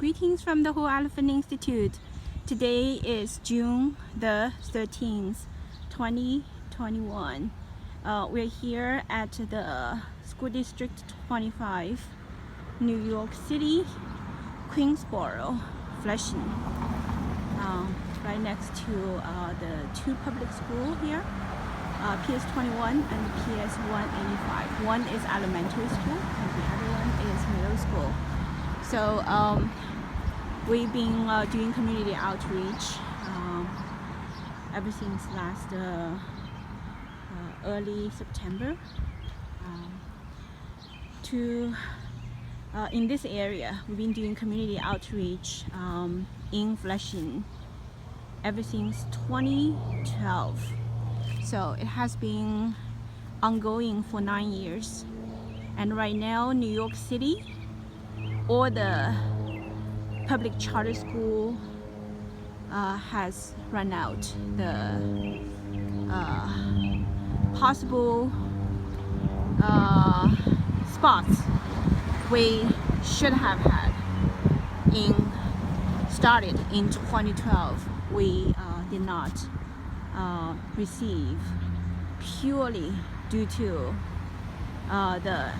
Greetings from the Whole Elephant Institute. Today is June the 13th, 2021. We're here at the School District 25, New York City, Queensboro, Flushing. Right next to the two public schools here, PS 21 and PS 185. One is elementary school and the other one is middle school. So we've been doing community outreach ever since last early September in this area. We've been doing community outreach in Flushing ever since 2012. So it has been ongoing for 9 years. And right now, New York City, all the public charter school has run out the possible spots we should have had started in 2012. We did not receive purely due to the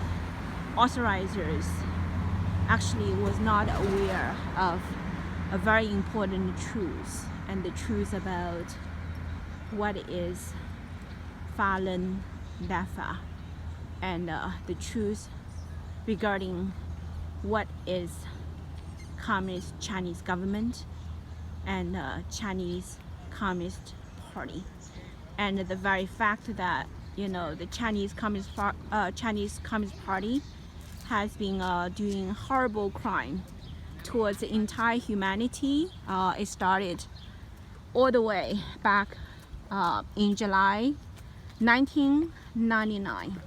authorizers actually was not aware of a very important truth, and the truth about what is Falun Dafa, and the truth regarding what is Communist Chinese government and Chinese Communist Party, and the very fact that the Chinese Communist Party has been doing horrible crime towards the entire humanity. It started all the way back in July 1999.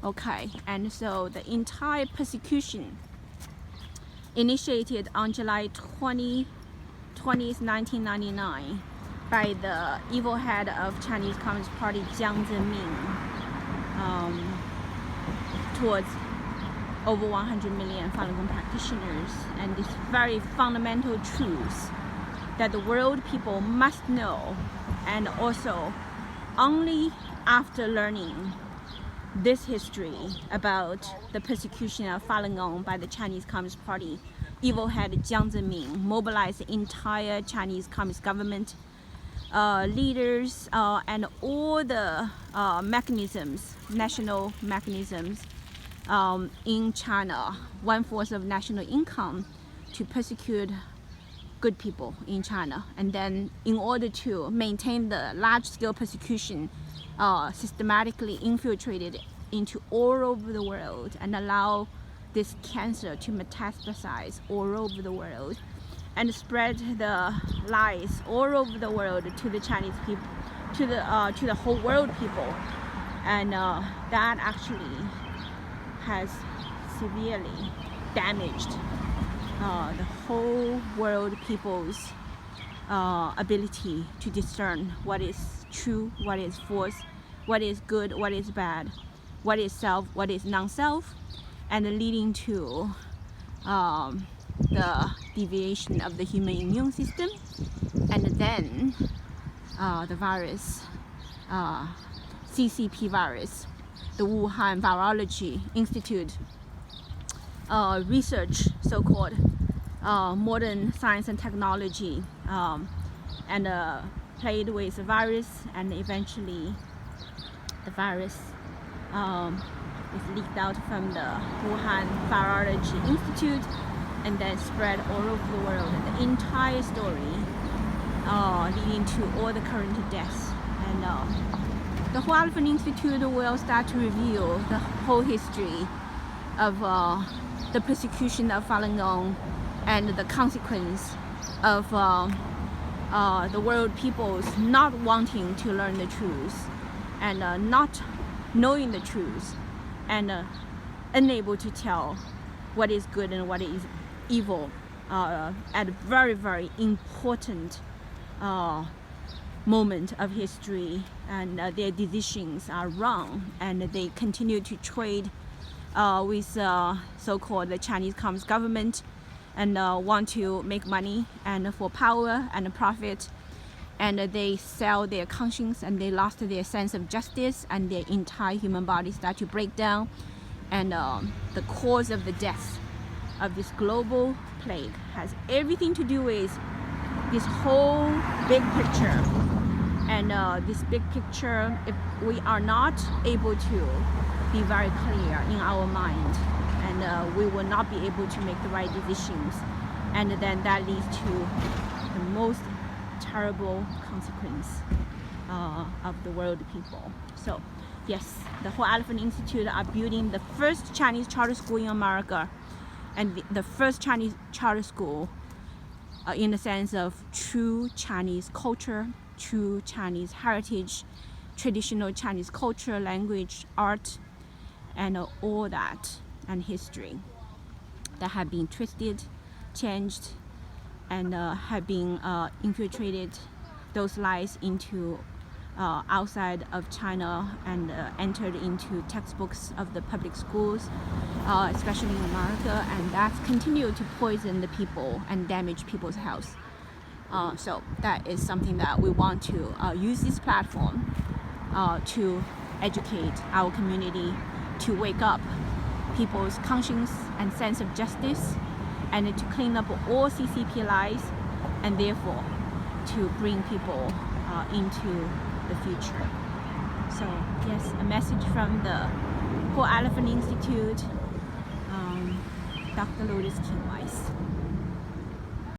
Okay, and so the entire persecution initiated on July 20th, 1999 by the evil head of Chinese Communist Party, Jiang Zemin, towards over 100 million Falun Gong practitioners, and this very fundamental truth that the world people must know. And also only after learning this history about the persecution of Falun Gong by the Chinese Communist Party, evil head Jiang Zemin mobilized the entire Chinese Communist government, leaders, and all the mechanisms, national mechanisms in China, 1/4 of national income, to persecute good people in China. And then in order to maintain the large-scale persecution, systematically infiltrated into all over the world and allow this cancer to metastasize all over the world and spread the lies all over the world to the Chinese people, to the whole world people. And that actually has severely damaged the whole world people's ability to discern what is true, what is false, what is good, what is bad, what is self, what is non-self, and leading to the deviation of the human immune system. And then the virus, CCP virus, the Wuhan Virology Institute research, so-called modern science and technology, and played with the virus, and eventually the virus is leaked out from the Wuhan Virology Institute and then spread all over the world. And the entire story leading to all the current deaths. And the Whole Elephant Institute will start to reveal the whole history of the persecution of Falun Gong and the consequence of the world peoples not wanting to learn the truth, and not knowing the truth, and unable to tell what is good and what is evil at a very, very important moment of history. And their decisions are wrong, and they continue to trade with so-called the Chinese Communist government and want to make money and for power and profit, and they sell their conscience, and they lost their sense of justice, and their entire human body start to break down. And the cause of the death of this global plague has everything to do with this whole big picture. And this big picture, if we are not able to be very clear in our mind, and we will not be able to make the right decisions, and then that leads to the most terrible consequence of the world people. So yes, the Whole Elephant Institute are building the first Chinese charter school in America, and the first Chinese charter school in the sense of true Chinese culture, true Chinese heritage, traditional Chinese culture, language, art, and all that, and history that have been twisted, changed, and have been infiltrated those lies into outside of China, and entered into textbooks of the public schools, especially in America, and that's continued to poison the people and damage people's health. So that is something that we want to use this platform to educate our community, to wake up people's conscience and sense of justice, and to clean up all CCP lies, and therefore to bring people into the future. So yes, a message from the Whole Elephant Institute, Dr. Lotus Weiss.